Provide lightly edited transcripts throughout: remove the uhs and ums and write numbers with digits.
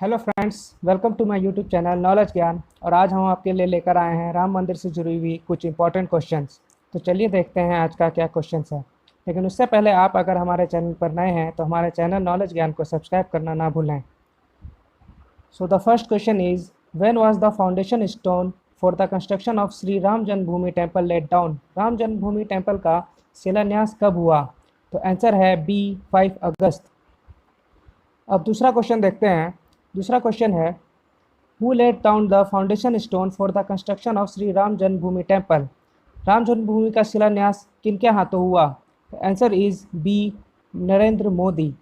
Hello friends, welcome to my YouTube channel knowledge Gyan. और आज हम आपके लिए लेकर आए हैं राम मंदिर से जुड़ी हुई कुछ इंपॉर्टेंट क्वेश्चंस। तो चलिए देखते हैं आज का क्या क्वेश्चंस है। लेकिन उससे पहले आप अगर हमारे चैनल पर नए हैं तो हमारे चैनल नॉलेज ज्ञान को सब्सक्राइब करना ना भूलें। So the first question is, when was the foundation stone for the construction of Shri Ram Janmabhoomi temple let down? Ram Janmabhoomi temple का शिलान्यास कब हुआ? तो आंसर है बी, 5 अगस्त। अब दूसरा क्वेश्चन देखते हैं। दूसरा क्वेश्चन है, who laid down the foundation stone for the construction of Shri Ram Janmabhoomi temple? Ram Janmabhoomi का शिलान्यास किनके हाथों हुआ? Answer is B, Narendra Modi.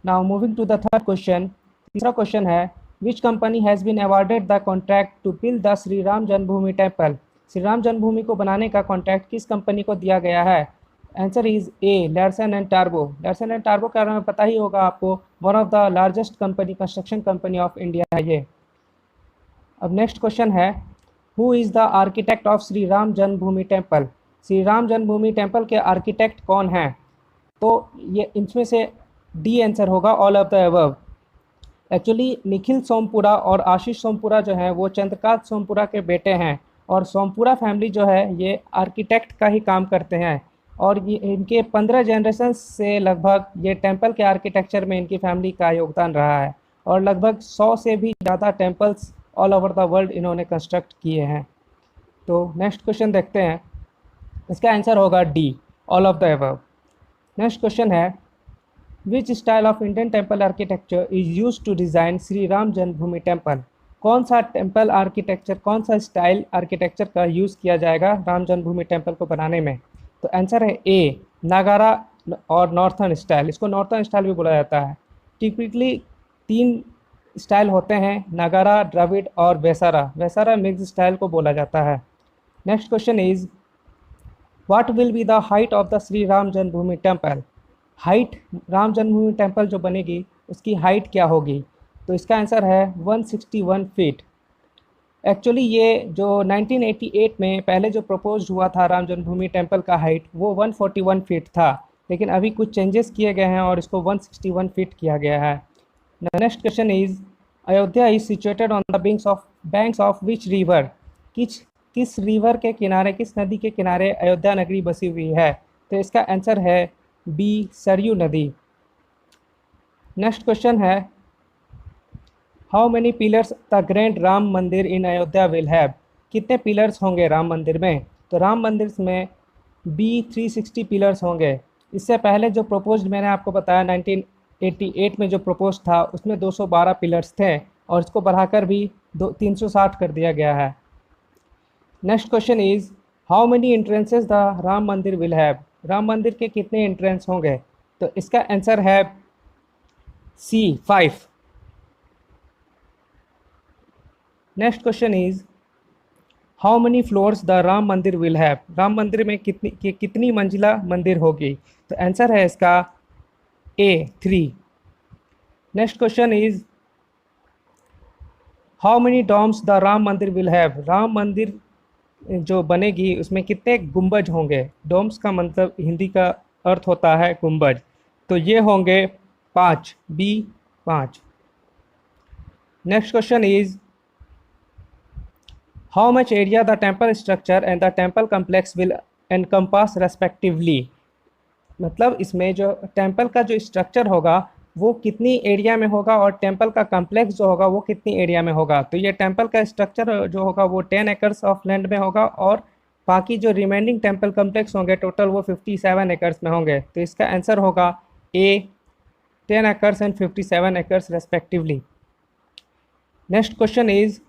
Now moving to the third question. तीसरा क्वेश्चन है, which company has been awarded the contract to build the Shri Ram Janmabhoomi temple? Shri Ram जन्मभूमि को बनाने का कॉन्ट्रैक्ट किस कंपनी को दिया गया है? Answer is A, Larsen and टार्बो। लैर्सन एंड टार्बो के बारे में पता ही होगा आपको, one of the largest company, construction company of India है ये। अब नेक्स्ट क्वेश्चन है, who is the architect of Shri Ram Janmabhoomi temple? Shri Ram Janmabhoomi temple के आर्किटेक्ट कौन हैं? तो ये इनमें से डी आंसर होगा, all of the above. Actually Nikhil Sompura और आशीष सोमपुरा जो हैं वो चंद्रकांत सोमपुरा के बेटे हैं। और सोमपुरा फैमिली जो है ये आर्किटेक्ट का ही काम करते हैं। और ये इनके 15 जनरेशन से लगभग ये टेम्पल के आर्किटेक्चर में इनकी फैमिली का योगदान रहा है। और लगभग 100 से भी ज़्यादा temples all over the world इन्होंने कंस्ट्रक्ट किए हैं। तो नेक्स्ट क्वेश्चन देखते हैं। इसका आंसर होगा D, all of the above. Next question है, which style of Indian temple architecture is use to design Shri Ram Janmabhoomi temple? कौन सा टेम्पल आर्किटेक्चर, कौन सा स्टाइल आर्किटेक्चर का यूज़ किया जाएगा राम जन्मभूमि टेम्पल को बनाने में? तो आंसर है ए, नागारा और नॉर्थर्न स्टाइल। इसको नॉर्थर्न स्टाइल भी बोला जाता है। टिपिकली 3 स्टाइल होते हैं, नागारा, द्रविड़ और वेसारा। वेसारा मिक्स स्टाइल को बोला जाता है। Next question is, what will be the height of the Shri Ram Janmabhoomi temple? Height, Ram Janmabhoomi temple जो बनेगी उसकी हाइट क्या होगी? तो इसका आंसर है 161 फीट। एक्चुअली ये जो 1988 में पहले जो प्रपोज हुआ था राम जन्मभूमि टेम्पल का हाइट, वो 141 फीट था। लेकिन अभी कुछ चेंजेस किए गए हैं और इसको 161 फीट किया गया है। Next question is, Ayodhya is situated on the banks of which river? किस रिवर के किनारे, किस नदी के किनारे अयोध्या नगरी बसी हुई है? तो इसका आंसर है बी, सरयू नदी। नेक्स्ट क्वेश्चन है, how many pillars the grand Ram मंदिर इन अयोध्या विल हैव? कितने पिलर्स होंगे राम मंदिर में? तो राम मंदिर में बी, 360 पिलर्स होंगे। इससे पहले जो प्रपोज मैंने आपको बताया 1988 में जो प्रपोज था उसमें 212 पिलर्स थे और इसको बढ़ाकर भी 360 कर दिया गया है। Next question is, how many entrances the Ram mandir will have? Ram मंदिर के कितने एंट्रेंस होंगे? तो इसका आंसर है सी, 5। Next question is, how many floors the Ram mandir will have? Ram मंदिर में कितनी मंजिला मंदिर होगी? तो आंसर है इसका A, 3। Next question is, how many domes the Ram mandir will have? Ram मंदिर जो बनेगी उसमें कितने गुंबज होंगे? डोम्स का मतलब हिंदी का अर्थ होता है गुंबज। तो ये होंगे 5, B, 5। Next question is, how much area the temple structure and the temple complex will encompass respectively? मतलब इसमें जो टेम्पल का जो स्ट्रक्चर होगा वो कितनी एरिया में होगा और टेम्पल का कम्प्लेक्स जो होगा वो कितनी एरिया में होगा? तो ये टेम्पल का स्ट्रक्चर जो होगा वो 10 एकर्स ऑफ लैंड में होगा और बाकी जो रिमेनिंग टेम्पल कम्प्लेक्स होंगे टोटल वो 57 एकर्स में होंगे। तो इसका आंसर होगा ए, 10 acres and 57 acres respectively. Next question is,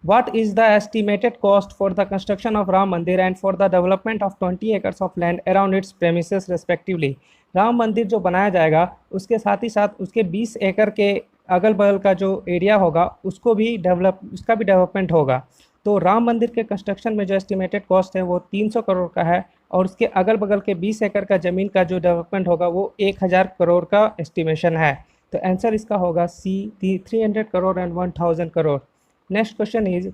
what is the estimated cost for the construction of Ram Mandir and for the development of 20 acres of land around its premises respectively? Ram मंदिर जो बनाया जाएगा उसके साथ ही साथ उसके 20 एकड़ के अगल बगल का जो एरिया होगा उसका भी डेवलपमेंट होगा। तो राम मंदिर के कंस्ट्रक्शन में जो एस्टिमेटेड कॉस्ट है वो 300 करोड़ का है और उसके अगल बगल के 20 एकड़ का ज़मीन का जो डेवलपमेंट होगा वो 1000 करोड़ का एस्टिमेशन है। तो आंसर इसका होगा सी, 300 crore and 1000 crore. Next question is,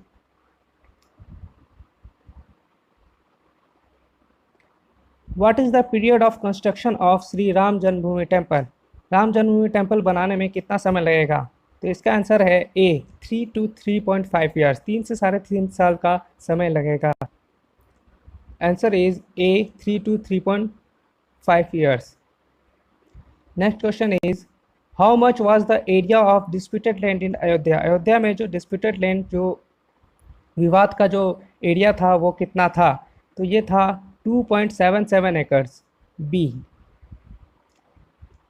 what is the period of construction of Sri Ram Janmabhoomi Temple? Ram Janmabhoomi temple बनाने में कितना समय लगेगा? तो इसका आंसर है ए 3 to 3.5 ईयर्स, 3 से 3.5 साल का समय लगेगा। Answer is A 3 to 3.5 years. Next question is how much was the area of disputed land in Ayodhya. Ayodhya में जो डिस्प्यूटेड लैंड, जो विवाद का जो एरिया था वो कितना था, तो ये था 2.77 acres, B.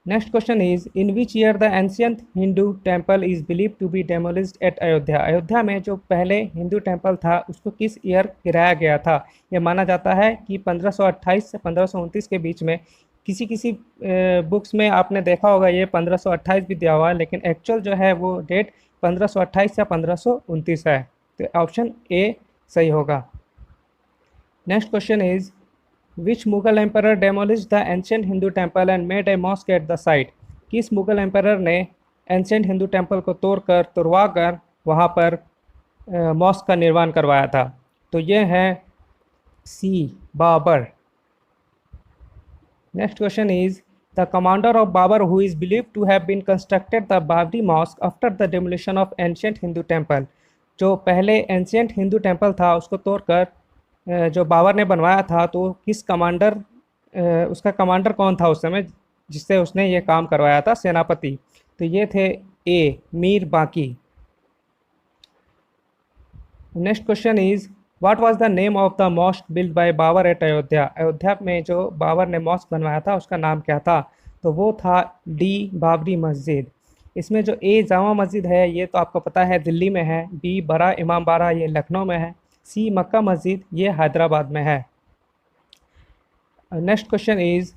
Next question is in which year the ancient Hindu temple is believe to be demolished at Ayodhya. Ayodhya में जो पहले हिंदू टेम्पल था उसको किस ईयर गिराया गया था। यह माना जाता है कि 1528 से 1529 के बीच में। किसी किसी बुक्स में आपने देखा होगा ये 1528 भी दिया हुआ है, लेकिन एक्चुअल जो है वो डेट 1528 या 1529 है। तो ऑप्शन ए सही होगा। Next question is which Mughal emperor demolish the ancient Hindu temple and made a mosque at the site. किस मुगल एम्परर ने एंशियंट हिंदू टेम्पल को तुड़वा कर वहाँ पर मॉस्क का निर्माण करवाया था। तो ये है C, Babar. Next question is the commander of Babar who is believe to have been constructed the Babri mosque after the demolition of ancient Hindu temple. जो पहले एंशियंट हिंदू टेम्पल था उसको तोड़कर जो बाबर ने बनवाया था, तो किस कमांडर, उसका कमांडर कौन था उस समय जिससे उसने ये काम करवाया था, सेनापति। तो ये थे A, Mir Baqi. Next question is what was the name of the mosque build by Babur at Ayodhya. Ayodhya में जो बाबर ने मॉस्क बनवाया था उसका नाम क्या था, तो वो था डी, बाबरी मस्जिद। इसमें जो ए, जामा मस्जिद है, ये तो आपको पता है दिल्ली में है। बी, बड़ा इमाम बाड़ा, ये लखनऊ में है। सी, मक्का मस्जिद, ये हैदराबाद में है। Next question is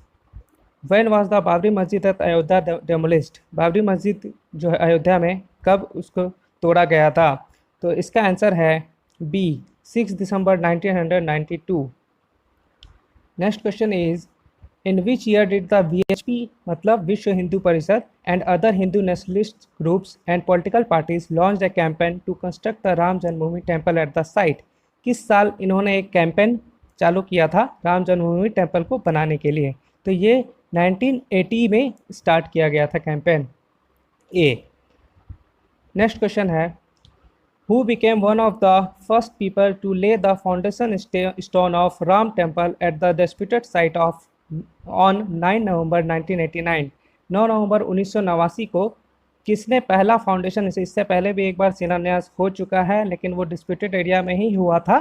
when was the Babri मस्जिद एट अयोध्या डेमोलिश्ड। बाबरी मस्जिद जो है अयोध्या में कब उसको तोड़ा गया था, तो इसका आंसर है बी, 6 दिसंबर 1992। Next question is in which year did the VHP मतलब Vishwa Hindu Parishad and other Hindu nationalist groups and political parties launch a campaign to construct the Ram Janmabhoomi temple eight the site. किस साल इन्होंने एक कैंपेन चालू किया था राम जन्मभूमि टेम्पल को बनाने के लिए, तो ये 1980 में स्टार्ट किया गया था कैंपेन, ए। नेक्स्ट क्वेश्चन है who became one of the first people to lay the foundation stone of Ram temple at the disputed site of on 9 नवंबर 1989। 9 नवंबर 1989 को किसने पहला फाउंडेशन, इससे पहले भी एक बार शिलान्यास हो चुका है लेकिन वो डिस्प्यूटेड एरिया में ही हुआ था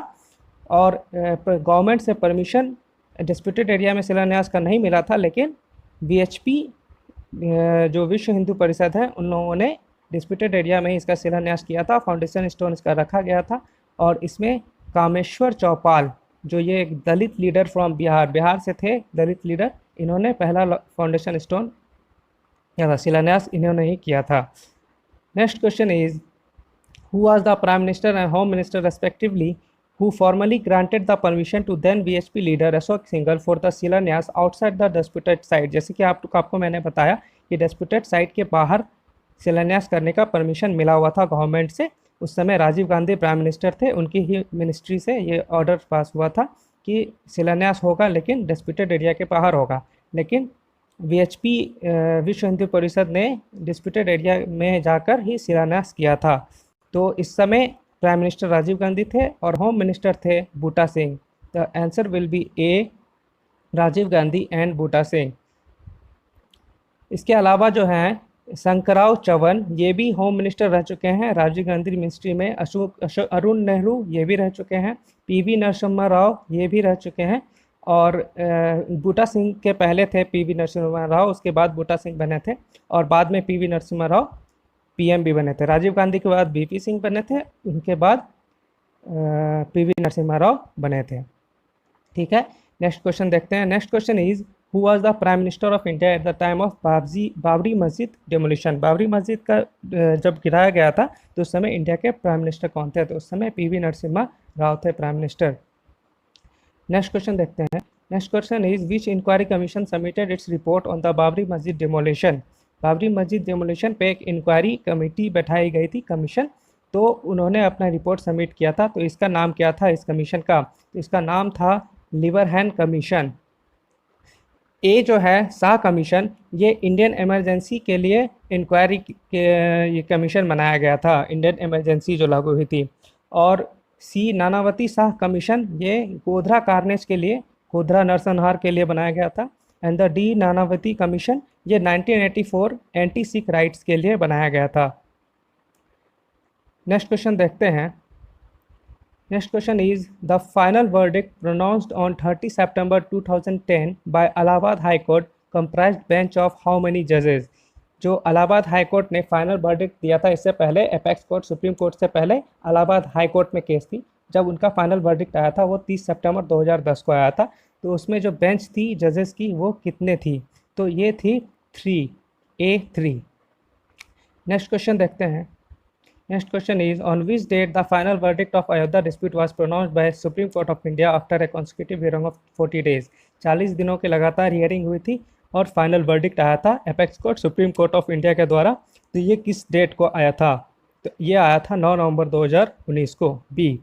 और गवर्नमेंट से परमिशन डिस्प्यूटेड एरिया में शिलान्यास का नहीं मिला था, लेकिन VHP जो विश्व हिंदू परिषद है उन लोगों ने डिस्प्यूटेड एरिया में ही इसका शिलान्यास किया था। फाउंडेशन स्टोन इसका रखा गया था और इसमें कामेश्वर चौपाल, जो ये एक दलित लीडर फ्रॉम बिहार से थे, दलित लीडर, इन्होंने पहला फाउंडेशन स्टोन किया था, शिलान्यास इन्होंने ही किया था। Next question is who was the prime minister and home minister respectively who formally granted the permission to then VHP leader Ashok Singhal for the शिलान्यास outside the disputed site। जैसे कि आपको मैंने बताया कि डिस्प्यूटेड साइट के बाहर शिलान्यास करने का परमिशन मिला हुआ था गवर्नमेंट से। उस समय राजीव गांधी प्राइम मिनिस्टर थे, उनकी ही मिनिस्ट्री से ये ऑर्डर पास हुआ था कि शिलान्यास होगा लेकिन डिस्प्यूटेड एरिया के बाहर होगा। लेकिन VHP विश्व हिंदू परिषद ने डिस्प्यूटेड एरिया में जाकर ही शिलान्यास किया था। तो इस समय प्राइम मिनिस्टर राजीव गांधी थे और होम मिनिस्टर थे Buta Singh. The answer will be A, Rajiv Gandhi and Buta Singh. इसके अलावा जो हैं शंकरराव चव्हाण, ये भी होम मिनिस्टर रह चुके हैं राजीव गांधी मिनिस्ट्री में। अरुण नेहरू ये भी रह चुके हैं। PV नरसिम्हा राव ये भी रह चुके हैं। और बूटा सिंह के पहले थे PV नरसिम्हा राव, उसके बाद बूटा सिंह बने थे और बाद में PV नरसिम्हा राव PM भी बने थे। राजीव गांधी के बाद BP सिंह बने थे, उनके बाद PV नरसिम्हा राव बने थे। ठीक है, नेक्स्ट क्वेश्चन देखते हैं। Next question is who was the prime minister of India at the time of Babri Masjid demolition. Babri मस्जिद का जब गिराया गया था तो उस समय इंडिया के प्राइम मिनिस्टर कौन थे, तो उस समय PV नरसिम्हा राव थे प्राइम मिनिस्टर। नेक्स्ट क्वेश्चन देखते हैं। Next question is which inquiry commission submitted its report on the Babri Masjid demolition. Babri Masjid demolition पे एक इंक्वायरी कमेटी बैठाई गई थी, कमीशन, तो उन्होंने अपना रिपोर्ट सबमिट किया था। तो इसका नाम क्या था इस कमीशन का, तो इसका नाम था लिवरहैन कमीशन। ए जो है शाह कमीशन, ये इंडियन इमरजेंसी के लिए इंक्वायरी के ये कमीशन बनाया गया था, इंडियन इमरजेंसी जो लागू हुई थी। और सी नानावती शाह कमीशन, ये गोधरा कारनेज के लिए, गोधरा नरसंहार के लिए बनाया गया था। And the D Nanavati commission, ये 1984 एंटी सिख राइट्स के लिए बनाया गया था। नेक्स्ट क्वेश्चन देखते हैं। Next question is the final verdict pronounced on 30 September 2010 by Allahabad High Court comprised bench of how many judges? जो इलाहाबाद हाई कोर्ट ने फाइनल वर्डिक्ट दिया था, इससे पहले एपेक्स कोर्ट सुप्रीम कोर्ट से पहले इलाहाबाद हाई कोर्ट में केस थी, जब उनका फाइनल वर्डिक्ट आया था वो 30 सितंबर 2010 को आया था। तो उसमें जो बेंच थी जजेस की वो कितने थी? तो ये थी 3 नेक्स्ट क्वेश्चन देखते हैं। Next question is on which date the final verdict of Ayodhya dispute was pronounced by Supreme Court of India after a consecutive hearing of 40 days? 40 दिनों की लगातार हियरिंग हुई थी और फाइनल वर्डिक्ट आया था apex court supreme court of India के द्वारा। तो ये किस डेट को आया था? तो ये आया था 9 नवंबर 2019 को, B.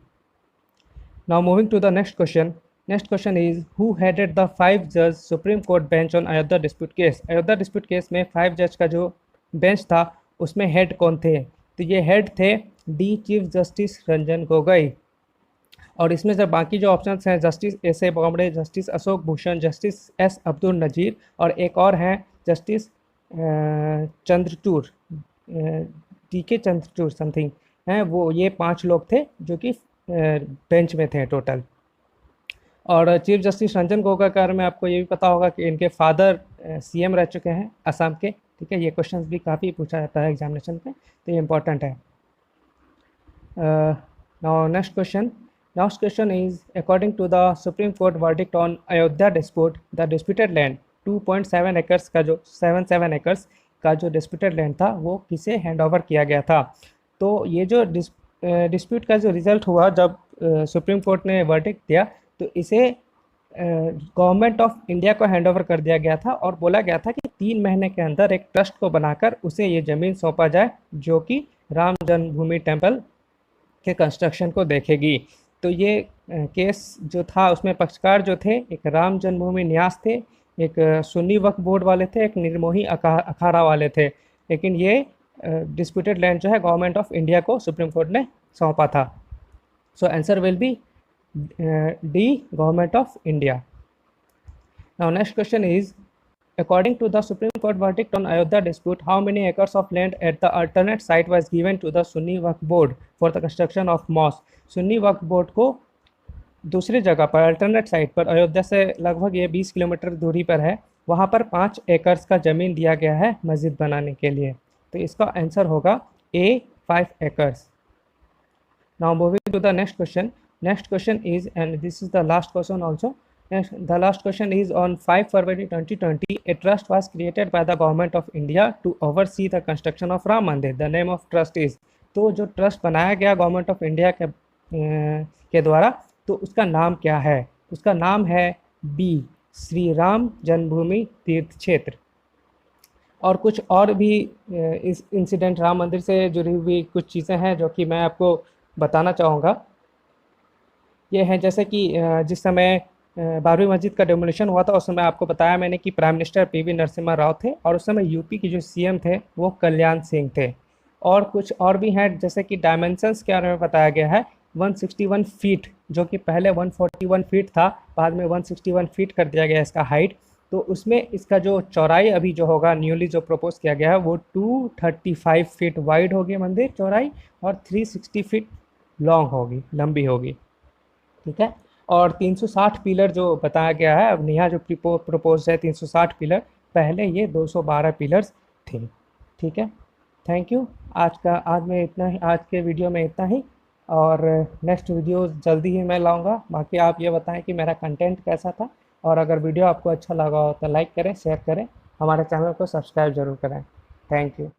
Now moving to the next question. Next question is who headed the 5 जज Supreme Court bench on Ayodhya dispute case? Ayodhya dispute case में 5 जज का जो बेंच था उसमें हेड कौन थे? तो ये हेड थे the chief justice Ranjan Gogoi. और इसमें से बाकी जो ऑप्शंस हैं justice S A Bobde, justice Ashok Bhushan, justice S Abdul Nazeer और एक और हैं जस्टिस चंद्रचूड़, टी के चंद्रचूड़ समथिंग हैं वो। ये 5 लोग थे जो कि बेंच में थे टोटल। और चीफ जस्टिस रंजन गोगोई के बारे में आपको ये भी पता होगा कि इनके फादर सीएम रह चुके हैं असम के। ठीक है, ये क्वेश्चंस भी काफ़ी पूछा जाता है एग्जामिनेशन पे, तो ये इंपॉर्टेंट है। Now next question is according to the Supreme Court verdict on Ayodhya dispute the disputed land 2.7 acres का जो 77 एकर्स का जो डिस्प्यूटेड लैंड था वो किसे हैंड ओवर किया गया था? तो ये जो डिस्प्यूट का जो रिजल्ट हुआ जब सुप्रीम कोर्ट ने वर्डिक्ट दिया तो इसे गवर्नमेंट ऑफ इंडिया को हैंड ओवर कर दिया गया था और बोला गया था कि 3 महीने के अंदर एक ट्रस्ट को बनाकर उसे ये ज़मीन सौंपा जाए जो कि राम जन्मभूमि टेम्पल के कंस्ट्रक्शन को देखेगी। तो ये केस जो था उसमें पक्षकार जो थे एक राम जन्मभूमि न्यास थे, एक सुन्नी वक्फ बोर्ड वाले थे, एक निर्मोही अखाड़ा वाले थे। लेकिन ये डिस्प्यूटेड लैंड जो है गवर्नमेंट ऑफ इंडिया को सुप्रीम कोर्ट ने सौंपा था। So answer will B D, Government of India. Now next question is, according to the Supreme Court verdict on Ayodhya dispute, how many acres of land at the alternate site was given to the Sunni Waqf Board for the construction of mosque? Sunni Waqf board को दूसरी जगह पर alternate site पर अयोध्या से लगभग ये 20 kilometre दूरी पर है, वहाँ पर 5 एकर्स का ज़मीन दिया गया है मस्जिद बनाने के लिए। तो इसका आंसर होगा ए 5 acres. Now moving to the next question. Next question is, and this is the last question also. The last question is on 5 February 2020, a trust was created by the government of India to oversee the construction of Ram Mandir. The name of trust is, तो जो trust बनाया गया government of India के द्वारा, तो उसका नाम क्या है? उसका नाम है बी, श्री राम जन्मभूमि तीर्थ क्षेत्र। और कुछ और भी इस इंसिडेंट राम मंदिर से जुड़ी हुई कुछ चीज़ें हैं जो कि मैं आपको बताना चाहूँगा। ये है जैसे कि जिस समय 12वीं मस्जिद का डेमोलिशन हुआ था उस समय आपको बताया मैंने कि prime minister PV Narasimha Rao थे और उस समय यूपी के जो सीएम थे वो कल्याण सिंह थे। और कुछ और भी हैं जैसे कि डायमेंशंस के बारे में बताया गया है 161 फीट, जो कि पहले 141 फीट था, बाद में 161 फीट कर दिया गया इसका हाइट। तो उसमें इसका जो चौड़ाई अभी जो होगा न्यूली जो प्रपोज किया गया है वो 235 फीट वाइड होगी मंदिर चौड़ाई और 360 फीट लॉन्ग होगी, लंबी होगी। ठीक है, और 360 पिलर जो बताया गया है, अब यहाँ जो प्रपोज है 360 पिलर, पहले ये 212 पिलर्स थे। ठीक है, थैंक यू। आज के वीडियो में इतना ही, और नेक्स्ट वीडियो जल्दी ही मैं लाऊंगा। बाकी आप ये बताएं कि मेरा कंटेंट कैसा था, और अगर वीडियो आपको अच्छा लगा हो तो लाइक करें, शेयर करें, हमारे चैनल को सब्सक्राइब ज़रूर करें। Thank you.